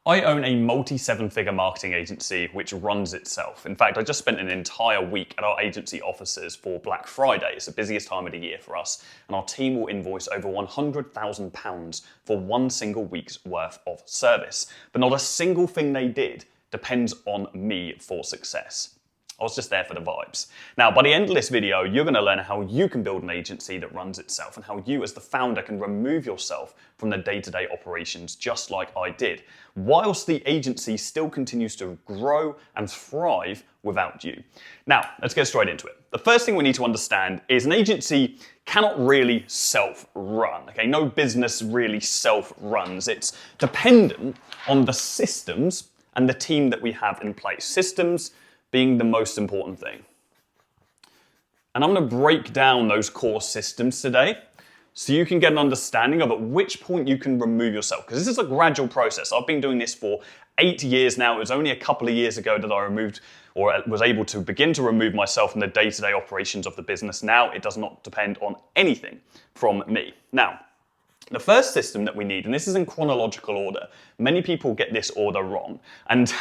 I own a multi-seven-figure marketing agency which runs itself. In fact, I just spent an entire week at our agency offices for Black Friday. It's the busiest time of the year for us, and our team will invoice over £100,000 for one single week's worth of service. But not a single thing they did depends on me for success. I was just there for the vibes. Now, by the end of this video, you're going to learn how you can build an agency that runs itself and how you as the founder can remove yourself from the day-to-day operations just like I did, whilst the agency still continues to grow and thrive without you. Now, let's get straight into it. The first thing we need to understand is an agency cannot really self-run. Okay, no business really self-runs. It's dependent on the systems and the team that we have in place. Systems being the most important thing. And I'm going to break down those core systems today so you can get an understanding of at which point you can remove yourself. Because this is a gradual process. I've been doing this for 8 years now. It was only a couple of years ago that I removed or was able to begin to remove myself from the day-to-day operations of the business. Now it does not depend on anything from me. Now, the first system that we need, and this is in chronological order, many people get this order wrong. And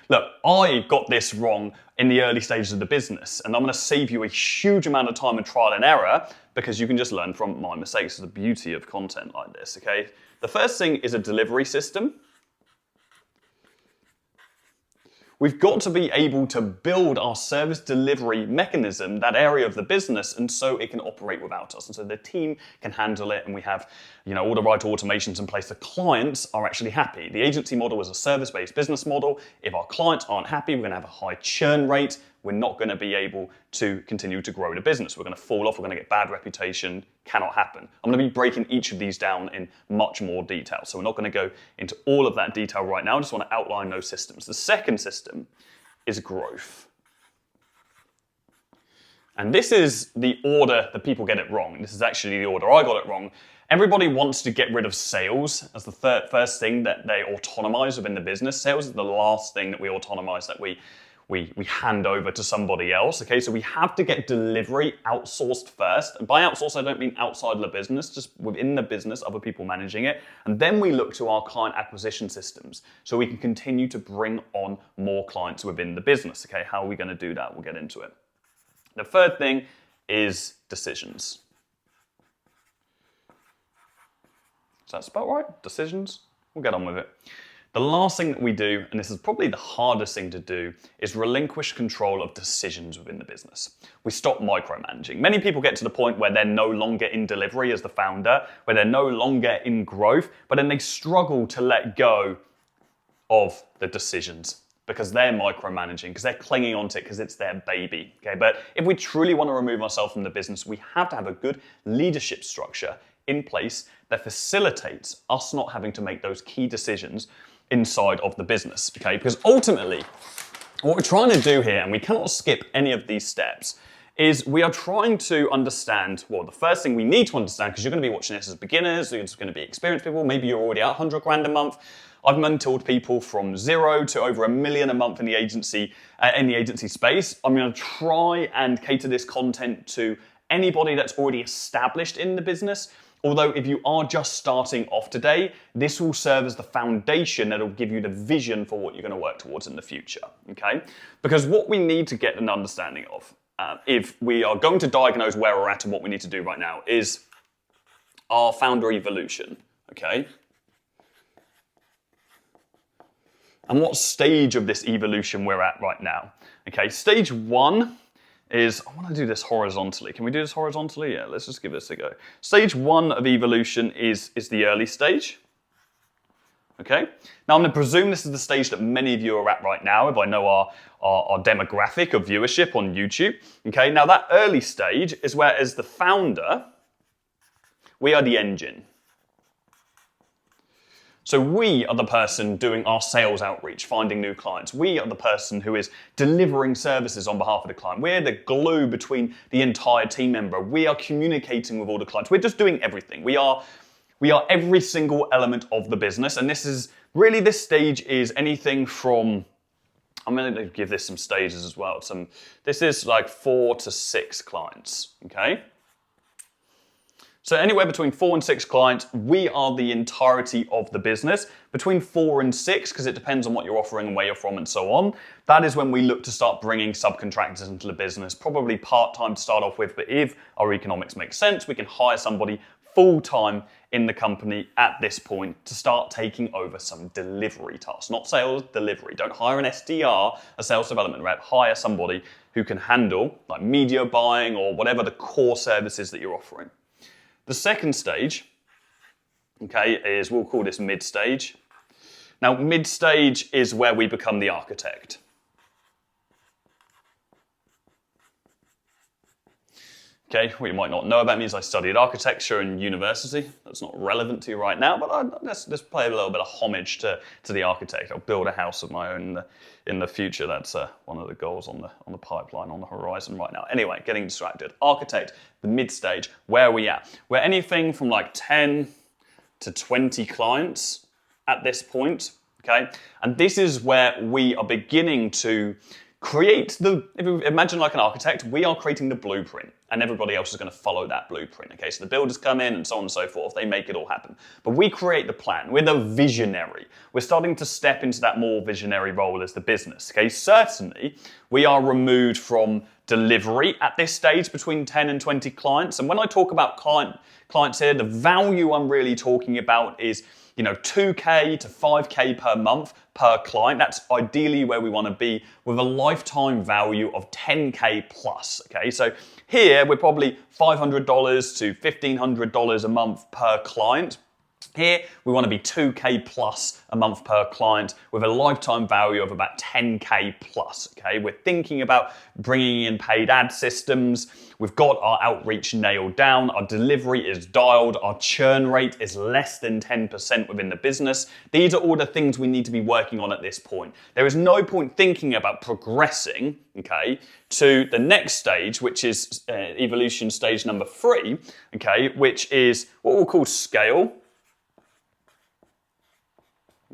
look, I got this wrong in the early stages of the business, and I'm going to save you a huge amount of time and trial and error because you can just learn from my mistakes. It's the beauty of content like this, okay? The first thing is a delivery system. We've got to be able to build our service delivery mechanism, that area of the business, and so it can operate without us. And so the team can handle it, and we have, all the right automations in place. The clients are actually happy. The agency model is a service-based business model. If our clients aren't happy, we're going to have a high churn rate. We're not going to be able to continue to grow the business. We're going to fall off. We're going to get bad reputation. Cannot happen. I'm going to be breaking each of these down in much more detail. So we're not going to go into all of that detail right now. I just want to outline those systems. The second system is growth. And this is the order that people get it wrong. This is actually the order I got it wrong. Everybody wants to get rid of sales as the first thing that they autonomize within the business. Sales is the last thing that we autonomize, that we hand over to somebody else, okay? So we have to get delivery outsourced first. And by outsource, I don't mean outside of the business, just within the business, other people managing it. And then we look to our client acquisition systems so we can continue to bring on more clients within the business, okay? How are we gonna do that? We'll get into it. The third thing is decisions. Is that spelled right? Decisions? We'll get on with it. The last thing that we do, and this is probably the hardest thing to do, is relinquish control of decisions within the business. We stop micromanaging. Many people get to the point where they're no longer in delivery as the founder, where they're no longer in growth, but then they struggle to let go of the decisions because they're micromanaging, because they're clinging onto it, because it's their baby. Okay? But if we truly want to remove ourselves from the business, we have to have a good leadership structure in place that facilitates us not having to make those key decisions inside of the business, okay? Because ultimately, what we're trying to do here, and we cannot skip any of these steps, is we are trying to understand, well, the first thing we need to understand, because you're going to be watching this as beginners, you're just going to be experienced people, maybe you're already at 100 grand a month. I've mentored people from 0 to over $1 million a month in the agency space. I'm going to try and cater this content to anybody that's already established in the business. Although if you are just starting off today, this will serve as the foundation that will give you the vision for what you're going to work towards in the future, okay? Because what we need to get an understanding of, if we are going to diagnose where we're at and what we need to do right now, is our founder evolution, okay? And what stage of this evolution we're at right now, okay? Stage 1 is, I want to do this horizontally. Can we do this horizontally? Yeah, let's just give this a go. Stage 1 of evolution is the early stage. Okay? Now I'm going to presume this is the stage that many of you are at right now, if I know our demographic of viewership on YouTube. Okay? Now that early stage is where, as the founder, we are the engine. So we are the person doing our sales outreach, finding new clients. We are the person who is delivering services on behalf of the client. We're the glue between the entire team member. We are communicating with all the clients. We're just doing everything. We are every single element of the business. And this stage is anything from, I'm going to give this some stages as well. This is like 4 to 6 clients, okay? So anywhere between 4 and 6 clients, we are the entirety of the business. Between 4 and 6, because it depends on what you're offering and where you're from and so on, that is when we look to start bringing subcontractors into the business, probably part-time to start off with, but if our economics make sense, we can hire somebody full-time in the company at this point to start taking over some delivery tasks. Not sales, delivery. Don't hire an SDR, a sales development rep. Hire somebody who can handle like media buying or whatever the core services that you're offering. The second stage, okay, is, we'll call this mid-stage. Now, mid-stage is where we become the architect. Okay, what you might not know about me is I studied architecture in university. That's not relevant to you right now, but let's pay a little bit of homage to the architect. I'll build a house of my own in the future. That's one of the goals on the pipeline, on the horizon right now. Anyway, getting distracted. Architect, the mid-stage, where are we at? We're anything from like 10 to 20 clients at this point, okay? And this is where we are beginning to create if you imagine like an architect, we are creating the blueprint and everybody else is going to follow that blueprint. Okay, so the builders come in and so on and so forth, they make it all happen. But we create the plan, we're the visionary. We're starting to step into that more visionary role as the business. Okay, certainly we are removed from delivery at this stage between 10 and 20 clients. And when I talk about clients here, the value I'm really talking about is 2K to 5K per month per client. That's ideally where we want to be with a lifetime value of 10K plus. Okay, so here we're probably $500 to $1,500 a month per client. Here, we want to be 2K plus a month per client with a lifetime value of about 10K plus, okay? We're thinking about bringing in paid ad systems. We've got our outreach nailed down. Our delivery is dialed. Our churn rate is less than 10% within the business. These are all the things we need to be working on at this point. There is no point thinking about progressing, okay, to the next stage, which is evolution stage number 3, okay, which is what we'll call scale.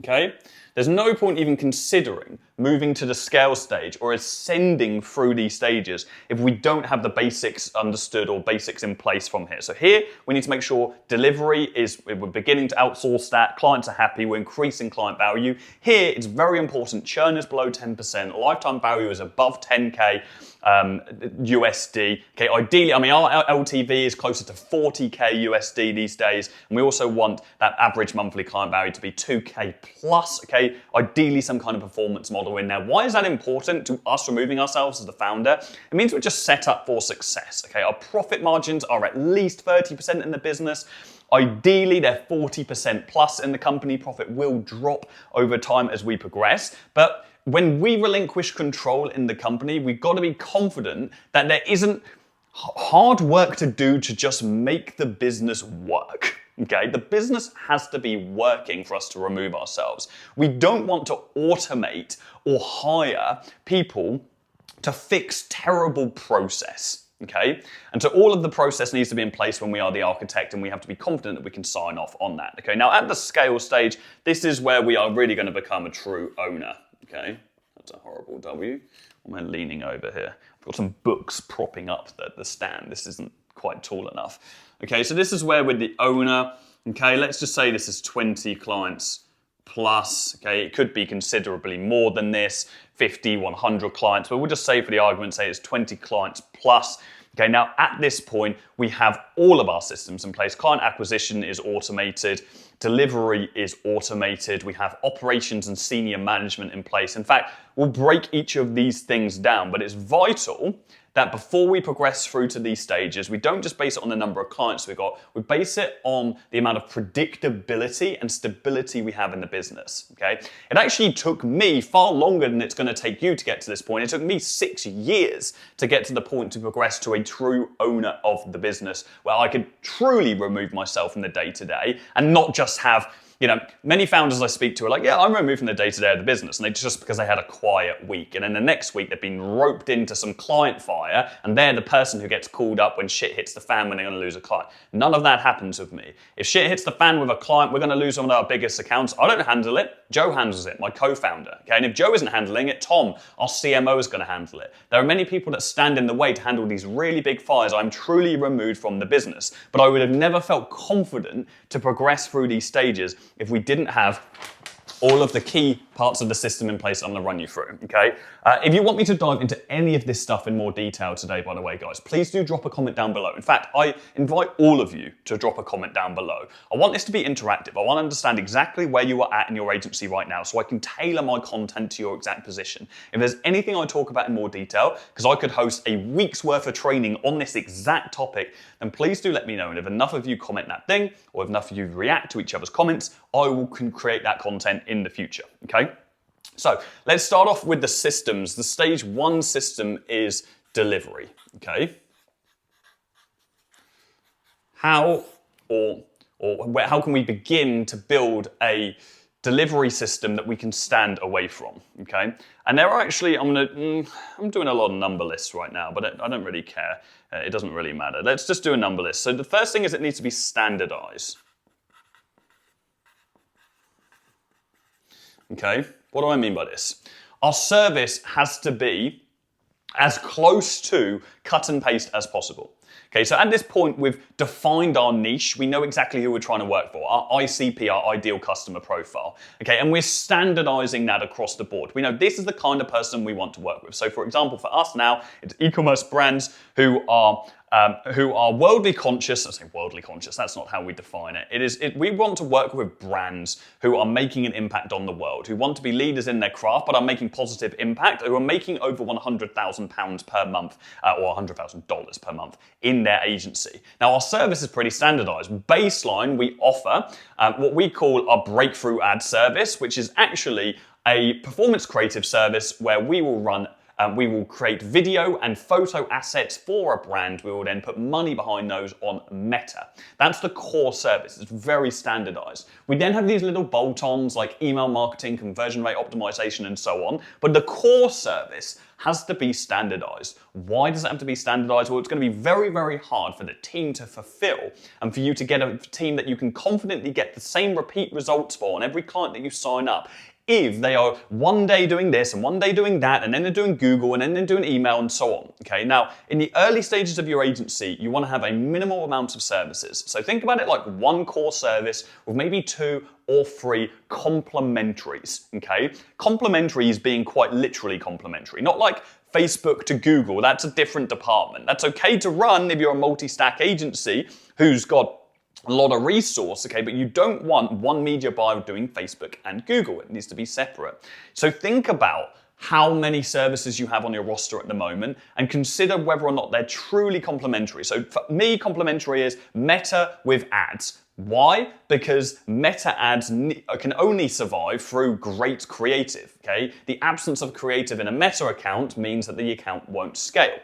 Okay? There's no point even considering moving to the scale stage or ascending through these stages if we don't have the basics understood or basics in place from here. So here, we need to make sure delivery we're beginning to outsource that, clients are happy, we're increasing client value. Here, it's very important, churn is below 10%, lifetime value is above 10K USD. Okay, ideally, our LTV is closer to 40K USD these days, and we also want that average monthly client value to be 2K plus, okay, ideally some kind of performance model in there. Why is that important to us removing ourselves as the founder? It means we're just set up for success, okay? Our profit margins are at least 30% in the business. Ideally, they're 40% plus in the company. Profit will drop over time as we progress, but when we relinquish control in the company, we've got to be confident that there isn't hard work to do to just make the business work. Okay, the business has to be working for us to remove ourselves. We don't want to automate or hire people to fix terrible process. Okay, and so all of the process needs to be in place when we are the architect, and we have to be confident that we can sign off on that. Okay, now at the scale stage, this is where we are really going to become a true owner. Okay, that's a horrible W. Why am I leaning over here? I've got some books propping up the stand. This isn't quite tall enough. Okay, so this is where we're the owner. Okay, let's just say this is 20 clients plus. Okay, it could be considerably more than this, 50, 100 clients, but we'll just say for the argument's sake it's 20 clients plus. Okay, now at this point, we have all of our systems in place. Client acquisition is automated. Delivery is automated. We have operations and senior management in place. In fact, we'll break each of these things down, but it's vital that before we progress through to these stages, we don't just base it on the number of clients we've got, we base it on the amount of predictability and stability we have in the business, okay? It actually took me far longer than it's gonna take you to get to this point. It took me 6 years to get to the point to progress to a true owner of the business, where I could truly remove myself from the day-to-day and not just have Many founders I speak to are like, yeah, I'm removed from the day-to-day of the business, and they just because they had a quiet week, and then the next week they've been roped into some client fire, and they're the person who gets called up when shit hits the fan when they're going to lose a client. None of that happens with me. If shit hits the fan with a client, we're going to lose one of our biggest accounts. I don't handle it. Joe handles it, my co-founder. Okay, and if Joe isn't handling it, Tom, our CMO, is going to handle it. There are many people that stand in the way to handle these really big fires. I'm truly removed from the business, but I would have never felt confident to progress through these stages if we didn't have all of the key parts of the system in place I'm going to run you through, okay? If you want me to dive into any of this stuff in more detail today, by the way, guys, please do drop a comment down below. In fact, I invite all of you to drop a comment down below. I want this to be interactive. I want to understand exactly where you are at in your agency right now so I can tailor my content to your exact position. If there's anything I talk about in more detail, because I could host a week's worth of training on this exact topic, then please do let me know. And if enough of you comment that thing, or if enough of you react to each other's comments, I will create that content in the future, okay? So let's start off with the systems. The stage 1 system is delivery, okay? How can we begin to build a delivery system that we can stand away from, okay? And there are actually, I'm doing a lot of number lists right now, but I don't really care. It doesn't really matter. Let's just do a number list. So the first thing is it needs to be standardized. Okay, what do I mean by this? Our service has to be as close to cut and paste as possible. Okay, so at this point, we've defined our niche. We know exactly who we're trying to work for, our ICP, our ideal customer profile. Okay, and we're standardizing that across the board. We know this is the kind of person we want to work with. So for example, for us now, it's e-commerce brands who are worldly conscious. I say worldly conscious, that's not how we define it. We want to work with brands who are making an impact on the world, who want to be leaders in their craft, but are making positive impact, who are making over £100,000 per month, or $100,000 per month in their agency. Now, our service is pretty standardized. Baseline, we offer what we call our breakthrough ad service, which is actually a performance creative service where we will create video and photo assets for a brand. We will then put money behind those on Meta. That's the core service. It's very standardized. We then have these little bolt-ons like email marketing, conversion rate optimization, and so on. But the core service has to be standardized. Why does it have to be standardized? Well, it's going to be very, very hard for the team to fulfill and for you to get a team that you can confidently get the same repeat results for on every client that you sign up if they are one day doing this and one day doing that, and then they're doing Google, and then they're doing email, and so on. Okay, now in the early stages of your agency, you want to have a minimal amount of services. So think about it like one core service with maybe 2 or 3 complementaries. Okay, complementaries being quite literally complementary, not like Facebook to Google. That's a different department. That's okay to run if you're a multi-stack agency who's got a lot of resource, okay, but you don't want one media buyer doing Facebook and Google. It needs to be separate. So think about how many services you have on your roster at the moment and consider whether or not they're truly complementary. So for me, complementary is Meta with ads. Why? Because Meta ads can only survive through great creative, okay? The absence of creative in a Meta account means that the account won't scale.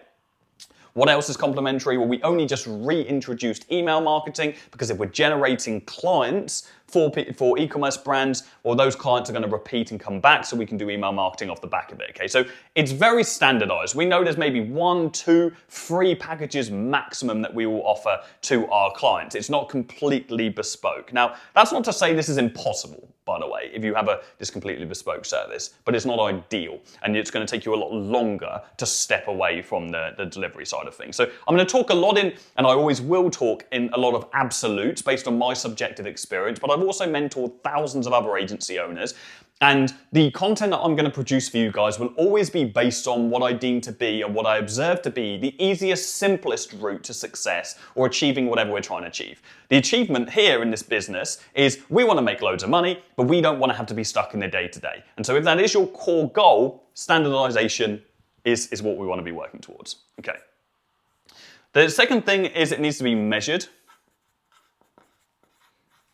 What else is complementary? Well, we only just reintroduced email marketing because if we're generating clients for e-commerce brands, well, those clients are going to repeat and come back, so we can do email marketing off the back of it, okay? So it's very standardized. We know there's maybe 1, 2, 3 packages maximum that we will offer to our clients. It's not completely bespoke. Now, that's not to say this is impossible, by the way, if you have this completely bespoke service, but it's not ideal, and it's going to take you a lot longer to step away from the delivery side of things. So I'm going to talk a lot and I always will talk in a lot of absolutes based on my subjective experience, but I've also mentored thousands of other agency owners. And the content that I'm going to produce for you guys will always be based on what I deem to be and what I observe to be the easiest, simplest route to success or achieving whatever we're trying to achieve. The achievement here in this business is we want to make loads of money, but we don't want to have to be stuck in the day-to-day. And so if that is your core goal, standardization is what we want to be working towards. Okay. The second thing is it needs to be measured.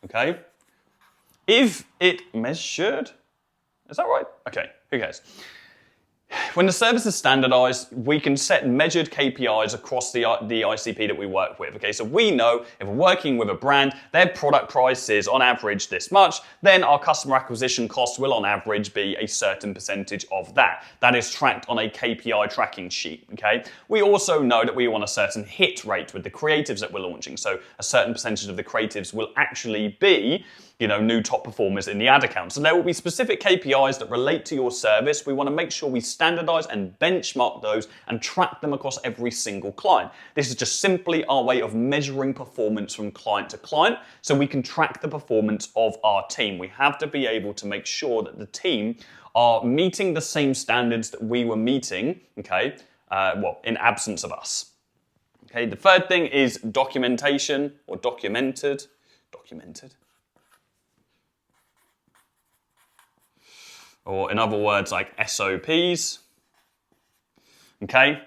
Okay. If it measured, is that right? Okay, who cares? When the service is standardized, we can set measured KPIs across the ICP that we work with. Okay, so we know if we're working with a brand, their product price is on average this much, then our customer acquisition cost will on average be a certain percentage of that. That is tracked on a KPI tracking sheet. Okay, we also know that we want a certain hit rate with the creatives that we're launching. So a certain percentage of the creatives will actually be new top performers in the ad account. So there will be specific KPIs that relate to your service. We want to make sure we standardize and benchmark those and track them across every single client. This is just simply our way of measuring performance from client to client so we can track the performance of our team. We have to be able to make sure that the team are meeting the same standards that we were meeting, in absence of us. Okay, the third thing is documentation or documented. Or in other words, like SOPs. Okay?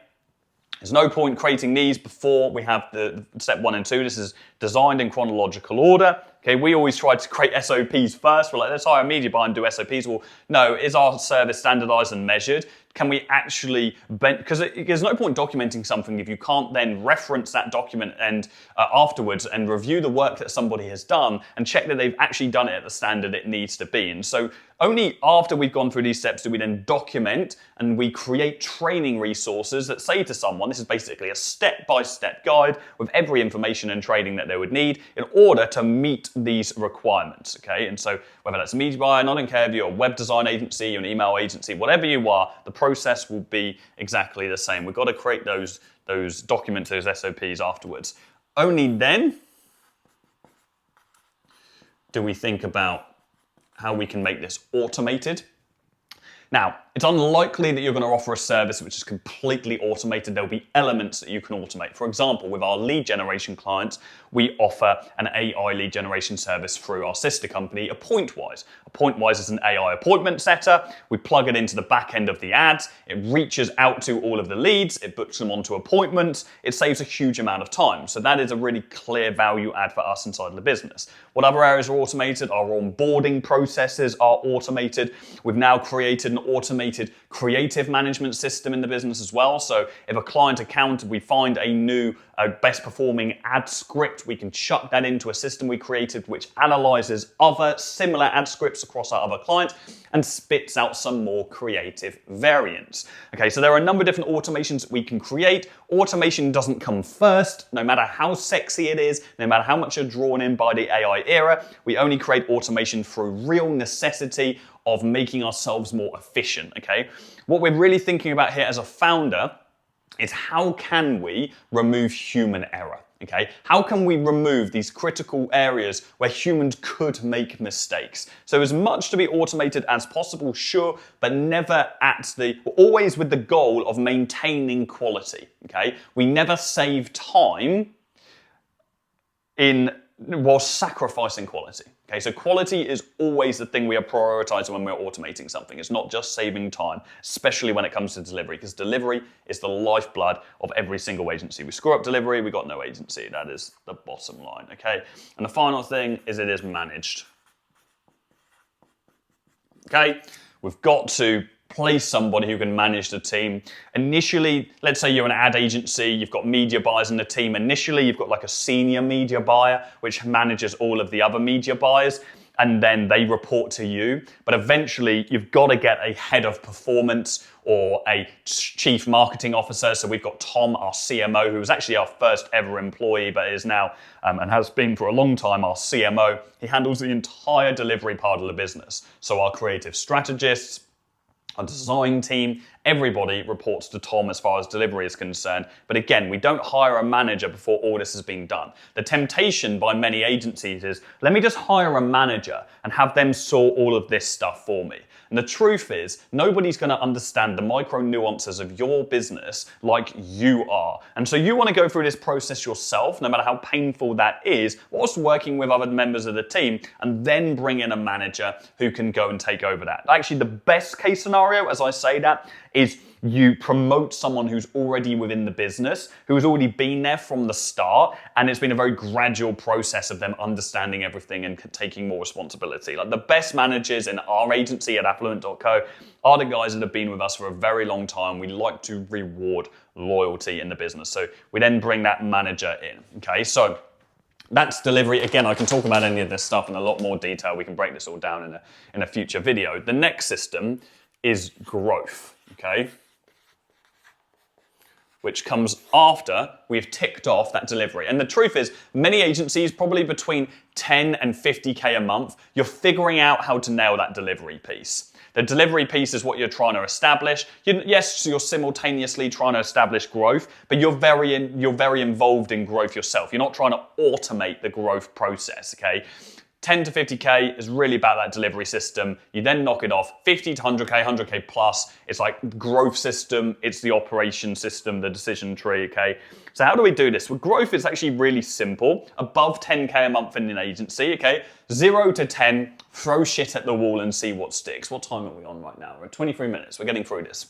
There's no point creating these before we have the step 1 and 2. This is designed in chronological order. Okay, we always try to create SOPs first. We're like, let's hire a media buyer and do SOPs. Well, no, is our service standardized and measured? Can we actually, because there's no point documenting something if you can't then reference that document and afterwards and review the work that somebody has done and check that they've actually done it at the standard it needs to be. And so only after we've gone through these steps do we then document and we create training resources that say to someone, this is basically a step-by-step guide with every information and training that they would need in order to meet these requirements, okay? And so whether that's a media buyer, not in care of you, a web design agency, you're an email agency, whatever you are, the process will be exactly the same. We've got to create those documents, those SOPs afterwards. Only then do we think about how we can make this automated. Now, it's unlikely that you're going to offer a service which is completely automated. There'll be elements that you can automate. For example, with our lead generation clients, we offer an AI lead generation service through our sister company, Appointwise. Appointwise is an AI appointment setter. We plug it into the back end of the ads. It reaches out to all of the leads. It books them onto appointments. It saves a huge amount of time. So that is a really clear value add for us inside of the business. What other areas are automated? Our onboarding processes are automated. We've now created an automated creative management system in the business as well. So if a client account, we find a new best performing ad script, we can chuck that into a system we created which analyzes other similar ad scripts across our other clients and spits out some more creative variants. Okay, so there are a number of different automations that we can create. Automation doesn't come first, no matter how sexy it is, no matter how much you're drawn in by the AI era. We only create automation through real necessity of making ourselves more efficient, okay? What we're really thinking about here as a founder is how can we remove human error, okay? How can we remove these critical areas where humans could make mistakes? So as much to be automated as possible, sure, but never always with the goal of maintaining quality, okay? We never save time while sacrificing quality. Okay, so quality is always the thing we are prioritizing when we're automating something. It's not just saving time, especially when it comes to delivery, because delivery is the lifeblood of every single agency. We screw up delivery, we got no agency. That is the bottom line, okay? And the final thing is it is managed. Okay, we've got to place somebody who can manage the team. Initially, let's say you're an ad agency, you've got media buyers in the team. Initially, you've got like a senior media buyer, which manages all of the other media buyers, and then they report to you. But eventually, you've got to get a head of performance or a chief marketing officer. So we've got Tom, our CMO, who was actually our first ever employee, but is now, and has been for a long time, our CMO. He handles the entire delivery part of the business. So our creative strategists, our design team, everybody reports to Tom as far as delivery is concerned. But again, we don't hire a manager before all this has been done. The temptation by many agencies is, let me just hire a manager and have them sort all of this stuff for me. And the truth is, nobody's going to understand the micro nuances of your business like you are. And so you want to go through this process yourself, no matter how painful that is, whilst working with other members of the team, and then bring in a manager who can go and take over that. Actually, the best case scenario, as I say that, is you promote someone who's already within the business, who's already been there from the start, and it's been a very gradual process of them understanding everything and taking more responsibility. Like the best managers in our agency at Affluent.co are the guys that have been with us for a very long time. We like to reward loyalty in the business. So we then bring that manager in, okay? So that's delivery. Again, I can talk about any of this stuff in a lot more detail. We can break this all down in a future video. The next system is growth, okay? Which comes after we've ticked off that delivery. And the truth is, many agencies, probably between 10 and 50K a month, you're figuring out how to nail that delivery piece. The delivery piece is what you're trying to establish. Yes, you're simultaneously trying to establish growth, but you're very involved in growth yourself. You're not trying to automate the growth process, okay? 10 to 50K is really about that delivery system. You then knock it off. 50 to 100K, 100K plus, it's like growth system, it's the operation system, the decision tree, okay? So how do we do this? Well, growth is actually really simple. Above 10K a month in an agency, okay? 0 to 10, throw shit at the wall and see what sticks. What time are we on right now? We're at 23 minutes, we're getting through this.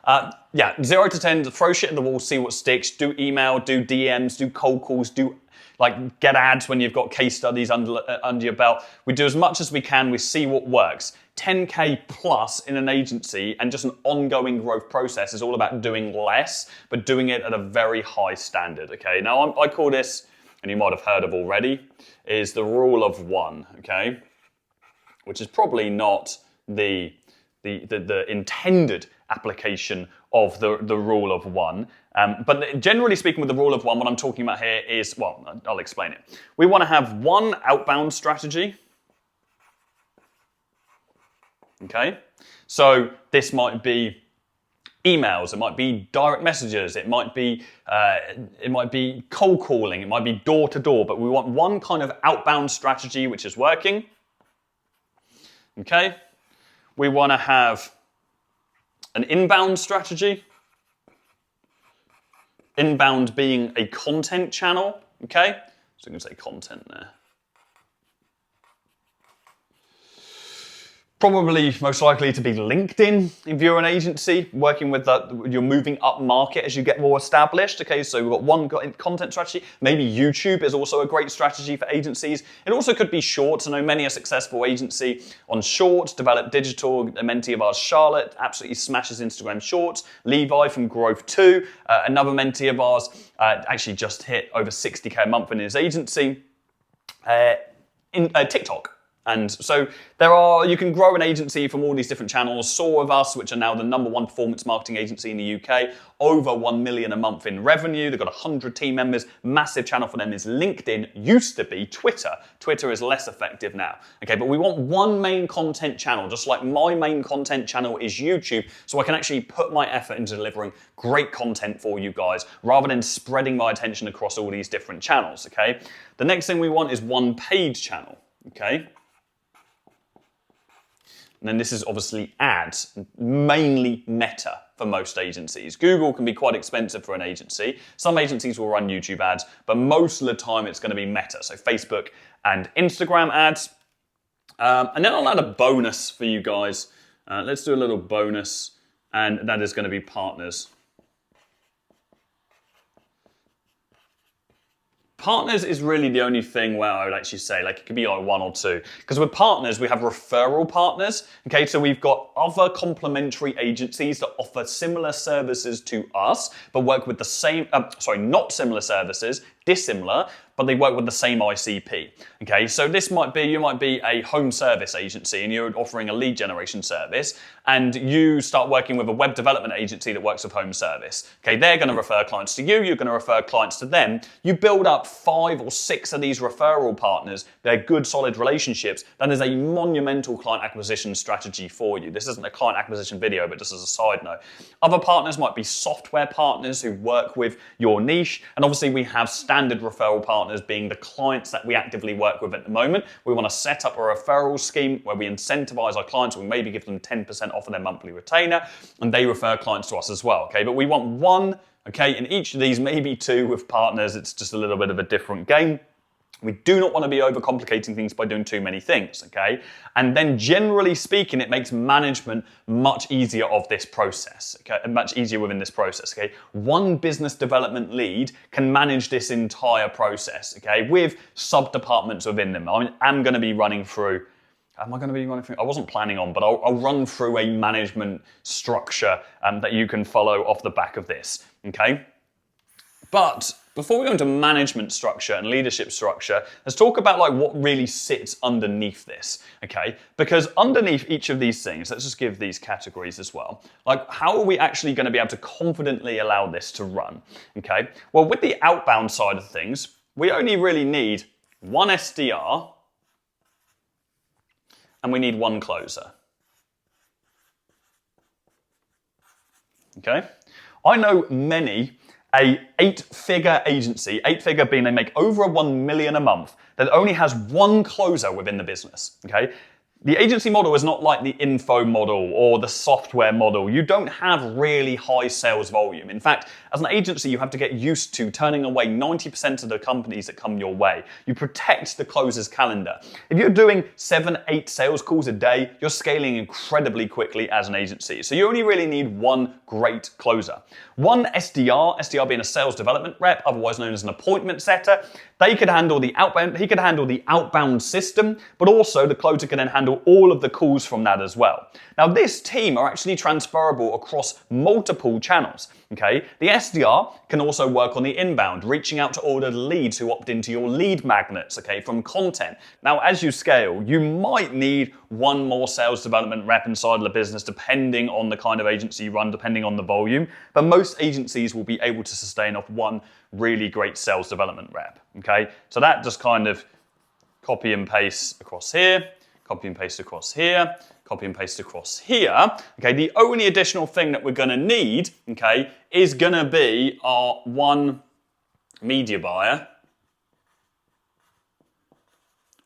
0 to 10, throw shit at the wall, see what sticks. Do email, do DMs, do cold calls, do like get ads when you've got case studies under your belt. We do as much as we can, we see what works. 10K plus in an agency and just an ongoing growth process is all about doing less, but doing it at a very high standard, okay? Now, I call this, and you might have heard of already, is the rule of one, okay? Which is probably not the intended application of the rule of one. But generally speaking with the rule of one, what I'm talking about here is, well, I'll explain it. We want to have one outbound strategy. Okay? So this might be emails, it might be direct messages, it might be cold calling, it might be door to door, but we want one kind of outbound strategy which is working. Okay? We want to have an inbound strategy. Inbound being a content channel, okay? So I'm going to say content there. Probably most likely to be LinkedIn if you're an agency, working with that, you're moving up market as you get more established. Okay, so we've got one content strategy. Maybe YouTube is also a great strategy for agencies. It also could be shorts. I know many a successful agency on shorts, Develop Digital, a mentee of ours, Charlotte, absolutely smashes Instagram shorts. Levi from Growth 2, another mentee of ours, actually just hit over 60K a month in his agency. In TikTok. And so you can grow an agency from all these different channels. Saw of us, which are now the #1 performance marketing agency in the UK, over 1 million a month in revenue. They've got 100 team members. Massive channel for them is LinkedIn, used to be Twitter. Twitter is less effective now. Okay, but we want one main content channel, just like my main content channel is YouTube, so I can actually put my effort into delivering great content for you guys, rather than spreading my attention across all these different channels, okay? The next thing we want is one paid channel, okay? And then this is obviously ads, mainly Meta for most agencies. Google can be quite expensive for an agency. Some agencies will run YouTube ads, but most of the time it's going to be Meta, so Facebook and Instagram ads. And then I'll add a bonus for you guys. Let's do a little bonus, and that is going to be partners. Partners is really the only thing where I would actually say, like, it could be like one or two. Because with partners, we have referral partners. Okay, so we've got other complementary agencies that offer similar services to us, but work with the same, not similar services, dissimilar, but they work with the same ICP. Okay, so this might be, you might be a home service agency and you're offering a lead generation service, and you start working with a web development agency that works with home service. Okay, they're going to refer clients to you, you're going to refer clients to them. You build up 5 or 6 of these referral partners, they're good, solid relationships. That is a monumental client acquisition strategy for you. This isn't a client acquisition video, but just as a side note. Other partners might be software partners who work with your niche, and obviously we have standard referral partners being the clients that we actively work with at the moment. We want to set up a referral scheme where we incentivize our clients, we maybe give them 10% off of their monthly retainer, and they refer clients to us as well, okay? But we want one, okay, in each of these, maybe 2 with partners. It's just a little bit of a different game. We do not want to be overcomplicating things by doing too many things, okay? And then generally speaking, it makes management much easier of this process, okay? Much easier within this process, okay? One business development lead can manage this entire process, okay? With sub-departments within them. I'm going to be running through, I wasn't planning on, but I'll run through a management structure that you can follow off the back of this, okay? But before we go into management structure and leadership structure, let's talk about like what really sits underneath this, okay? Because underneath each of these things, let's just give these categories as well. Like, how are we actually going to be able to confidently allow this to run, okay? Well, with the outbound side of things, we only really need one SDR and we need one closer, okay? I know many a 8-figure agency, 8-figure being they make over 1 million a month, that only has one closer within the business, okay? The agency model is not like the info model or the software model. You don't have really high sales volume. In fact, as an agency, you have to get used to turning away 90% of the companies that come your way. You protect the closer's calendar. If you're doing 7, 8 sales calls a day, you're scaling incredibly quickly as an agency. So you only really need one great closer. One SDR being a sales development rep, otherwise known as an appointment setter, he could handle the outbound system, but also the closer can then handle all of the calls from that as well. Now, this team are actually transferable across multiple channels, okay? The SDR can also work on the inbound, reaching out to order leads who opt into your lead magnets, okay, from content. Now, as you scale, you might need one more sales development rep inside of the business, depending on the kind of agency you run, depending on the volume, but most agencies will be able to sustain off one really great sales development rep, okay? So that just kind of copy and paste across here, copy and paste across here, copy and paste across here, okay? The only additional thing that we're gonna need, okay, is gonna be our one media buyer,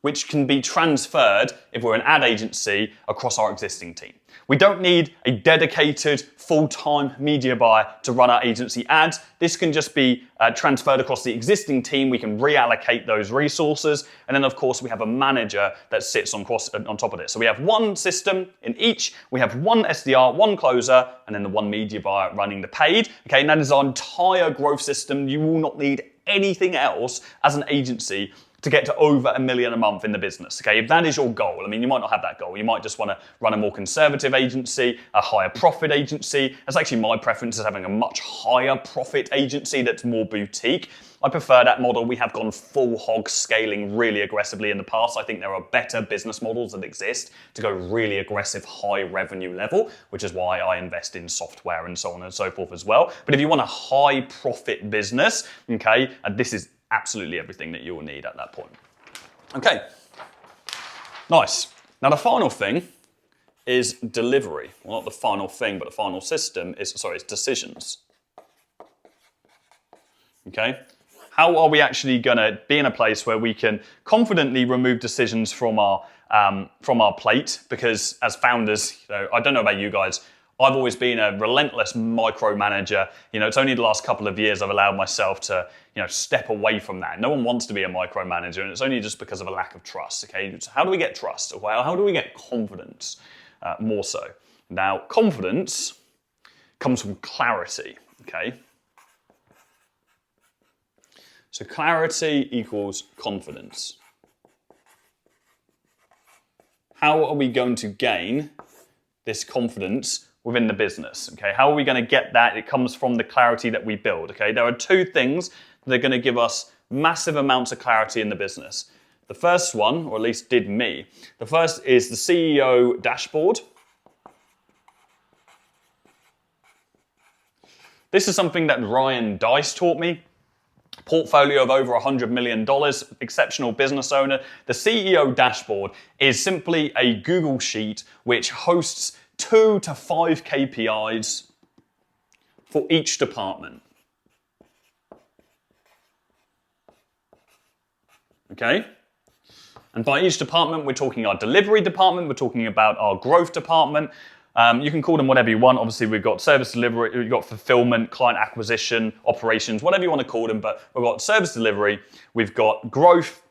which can be transferred, if we're an ad agency, across our existing team. We don't need a dedicated full-time media buyer to run our agency ads. This can just be transferred across the existing team. We can reallocate those resources. And then, of course, we have a manager that sits on top of this. So we have one system in each. We have one SDR, one closer, and then the one media buyer running the paid. Okay, and that is our entire growth system. You will not need anything else as an agency to get to over 1 million a month in the business, okay? If that is your goal, I mean, you might not have that goal. You might just want to run a more conservative agency, a higher profit agency. That's actually my preference, is having a much higher profit agency that's more boutique. I prefer that model. We have gone full hog scaling really aggressively in the past. I think there are better business models that exist to go really aggressive, high revenue level, which is why I invest in software and so on and so forth as well. But if you want a high profit business, okay, this is absolutely everything that you will need at that point. Okay, nice. Now the final thing is delivery. Well, not the final thing, but the final system is, it's decisions. Okay, how are we actually gonna be in a place where we can confidently remove decisions from our plate? Because as founders, I don't know about you guys, I've always been a relentless micromanager. It's only the last couple of years I've allowed myself to, step away from that. No one wants to be a micromanager, and it's only just because of a lack of trust, okay? So how do we get trust? Well, how do we get confidence more so? Now, confidence comes from clarity, okay? So clarity equals confidence. How are we going to gain this confidence within the business, okay? How are we going to get that? It comes from the clarity that we build, okay? There are two things that are going to give us massive amounts of clarity in the business. The first one, or at least did me, the first is the CEO dashboard. This is something that Ryan Dice taught me. Portfolio of over $100 million, exceptional business owner. The CEO dashboard is simply a Google sheet which hosts 2 to 5 KPIs for each department. Okay? And by each department, we're talking our delivery department, we're talking about our growth department. You can call them whatever you want. Obviously, we've got service delivery, we've got fulfillment, client acquisition, operations, whatever you want to call them. But we've got service delivery, we've got growth,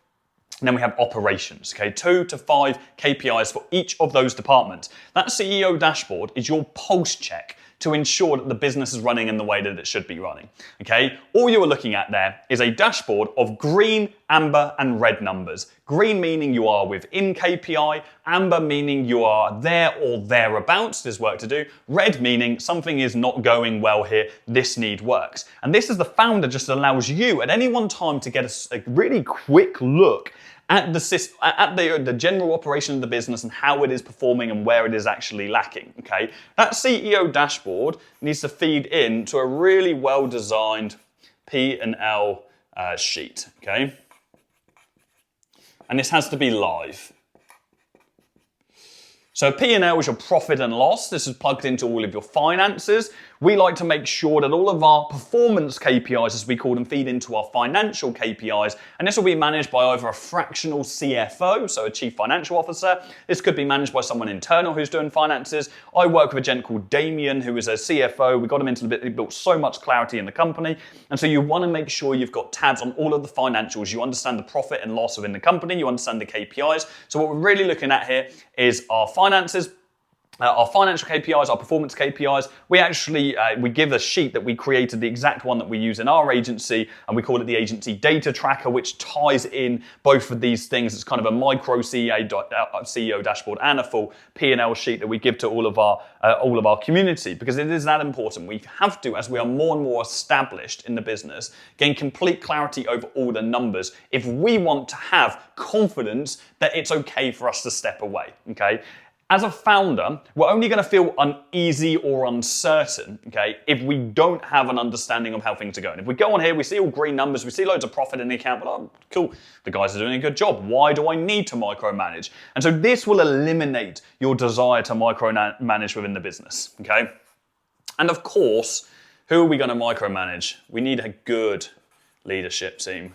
And then we have operations, okay? 2 to 5 KPIs for each of those departments. That CEO dashboard is your pulse check to ensure that the business is running in the way that it should be running, okay? All you are looking at there is a dashboard of green, amber, and red numbers. Green meaning you are within KPI, amber meaning you are there or thereabouts, there's work to do, red meaning something is not going well here, this need works. And this is the founder just allows you at any one time to get a really quick look at the general operation of the business and how it is performing and where it is actually lacking, okay? That CEO dashboard needs to feed into a really well-designed P&L sheet, okay? And this has to be live. So P&L is your profit and loss. This is plugged into all of your finances. We like to make sure that all of our performance KPIs, as we call them, feed into our financial KPIs. And this will be managed by either a fractional CFO, so a chief financial officer. This could be managed by someone internal who's doing finances. I work with a gent called Damien, who is a CFO. We got him into the bit, he built so much clarity in the company. And so you want to make sure you've got tabs on all of the financials. You understand the profit and loss within the company. You understand the KPIs. So what we're really looking at here is our finances, our financial KPIs, our performance KPIs. We actually, we give a sheet that we created, the exact one that we use in our agency, and we call it the agency data tracker, which ties in both of these things. It's kind of a micro CEO dashboard and a full P&L sheet that we give to all of our community, because it is that important. We have to, as we are more and more established in the business, gain complete clarity over all the numbers if we want to have confidence that it's okay for us to step away, okay? As a founder, we're only going to feel uneasy or uncertain, okay, if we don't have an understanding of how things are going. If we go on here, we see all green numbers, we see loads of profit in the account, but oh, cool, the guys are doing a good job. Why do I need to micromanage? And so this will eliminate your desire to micromanage within the business, okay? And of course, who are we going to micromanage? We need a good leadership team.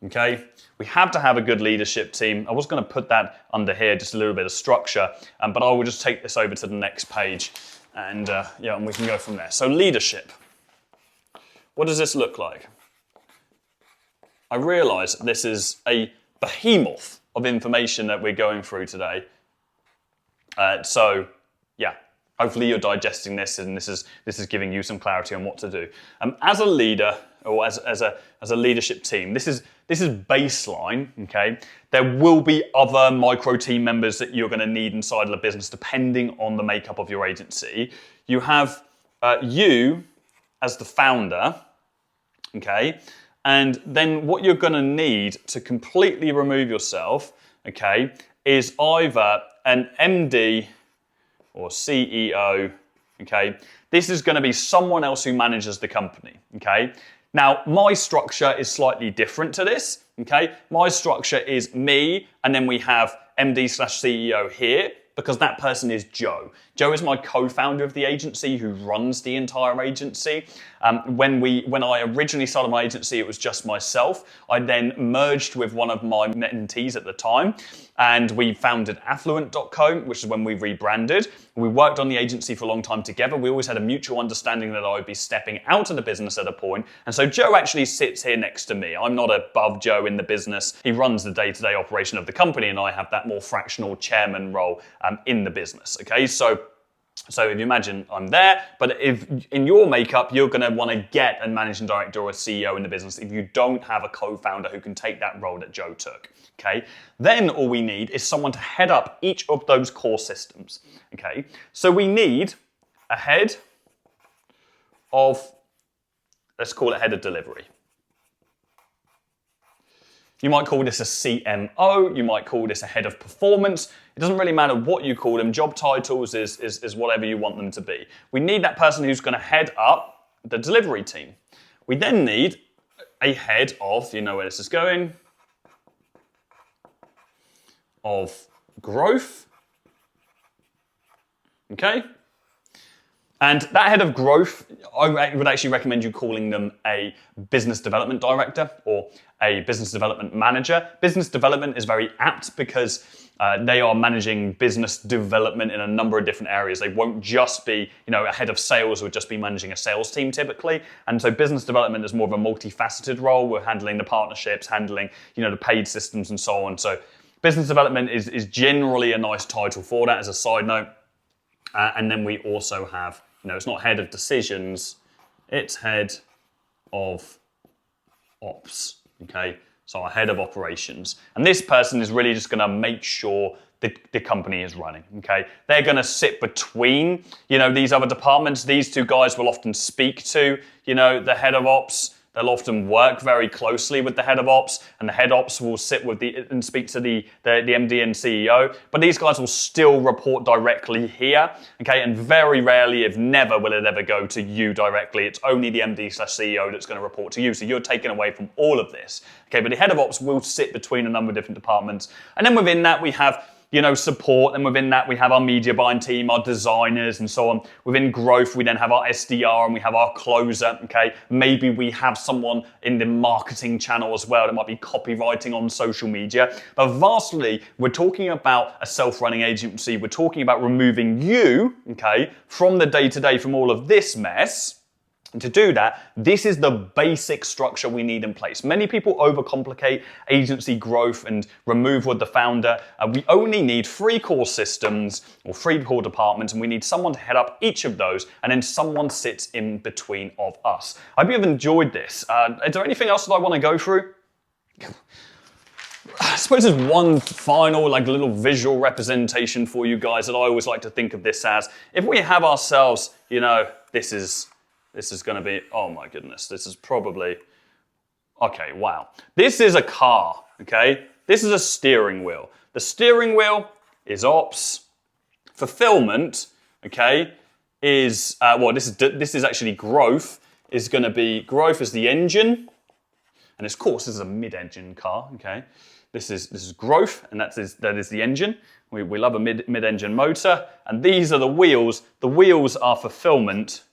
Okay, we have to have a good leadership team. I was going to put that under here, just a little bit of structure, but I will just take this over to the next page and and we can go from there. So leadership. What does this look like? I realize this is a behemoth of information that we're going through today. Hopefully you're digesting this and this is giving you some clarity on what to do. As a leader, or as a leadership team, this is baseline, okay? There will be other micro team members that you're going to need inside of the business depending on the makeup of your agency. You have you as the founder, okay? And then what you're going to need to completely remove yourself, okay, is either an MD or CEO, okay? This is going to be someone else who manages the company, okay? Now, my structure is slightly different to this, okay? My structure is me, and then we have MD/CEO here, because that person is Joe. Joe is my co-founder of the agency who runs the entire agency. When I originally started my agency, it was just myself. I then merged with one of my mentees at the time, and we founded Affluent.co, which is when we rebranded. We worked on the agency for a long time together. We always had a mutual understanding that I would be stepping out of the business at a point. And so Joe actually sits here next to me. I'm not above Joe in the business. He runs the day-to-day operation of the company, and I have that more fractional chairman role in the business, okay? So if you imagine I'm there, but if in your makeup, you're going to want to get a managing director or a CEO in the business if you don't have a co-founder who can take that role that Joe took, okay? Then all we need is someone to head up each of those core systems, okay? So we need a head of, let's call it head of delivery. You might call this a CMO, you might call this a head of performance. It doesn't really matter what you call them. Job titles is whatever you want them to be. We need that person who's going to head up the delivery team. We then need a head of, you know where this is going, of growth. Okay? And that head of growth, I would actually recommend you calling them a business development director or a business development manager. Business development is very apt because they are managing business development in a number of different areas. They won't just be, a head of sales would just be managing a sales team typically. And so business development is more of a multifaceted role. We're handling the partnerships, handling, the paid systems and so on. So business development is generally a nice title for that as a side note. And then we also have, it's not head of decisions, it's head of ops, okay? So our head of operations. And this person is really just gonna make sure the company is running, okay? They're gonna sit between, these other departments. These two guys will often speak to, the head of ops. They'll often work very closely with the head of ops, and the head ops will sit with and speak to the MD and CEO. But these guys will still report directly here, okay? And very rarely, if never, will it ever go to you directly. It's only the MD/CEO that's going to report to you. So you're taken away from all of this, okay? But the head of ops will sit between a number of different departments, and then within that we have support, and within that we have our media buying team, our designers, and so on. Within growth, we then have our SDR and we have our closer, okay? Maybe we have someone in the marketing channel as well that might be copywriting on social media. But vastly, we're talking about a self-running agency. We're talking about removing you, okay, from the day-to-day, from all of this mess. And to do that, this is the basic structure we need in place. Many people overcomplicate agency growth and remove with the founder. We only need 3 core systems or 3 core departments, and we need someone to head up each of those, and then someone sits in between of us. I hope you've enjoyed this. Is there anything else that I want to go through? I suppose there's one final little visual representation for you guys that I always like to think of this as. If we have ourselves, this is going to be, oh my goodness, this is probably, okay, wow. This is a car, okay? This is a steering wheel. The steering wheel is ops. Fulfillment, okay, is, this is actually growth, is going to be, growth is the engine, and of course this is a mid-engine car, okay? This is growth, and that is the engine. We love a mid-engine motor, and these are the wheels. The wheels are fulfillment,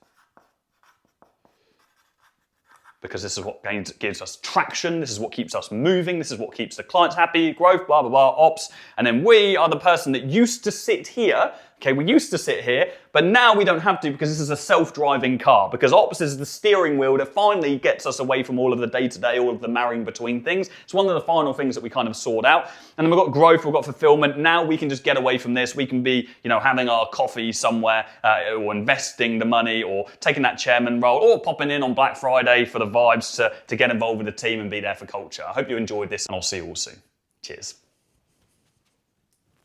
because this is what gives us traction, this is what keeps us moving, this is what keeps the clients happy, growth, blah, blah, blah, ops. And then we are the person that used to sit here, okay, we used to sit here, but now we don't have to because this is a self-driving car, because ops is the steering wheel that finally gets us away from all of the day-to-day, all of the marrying between things. It's one of the final things that we kind of sort out. And then we've got growth, we've got fulfillment. Now we can just get away from this. We can be, having our coffee somewhere, or investing the money, or taking that chairman role, or popping in on Black Friday for the vibes to get involved with the team and be there for culture. I hope you enjoyed this, and I'll see you all soon. Cheers.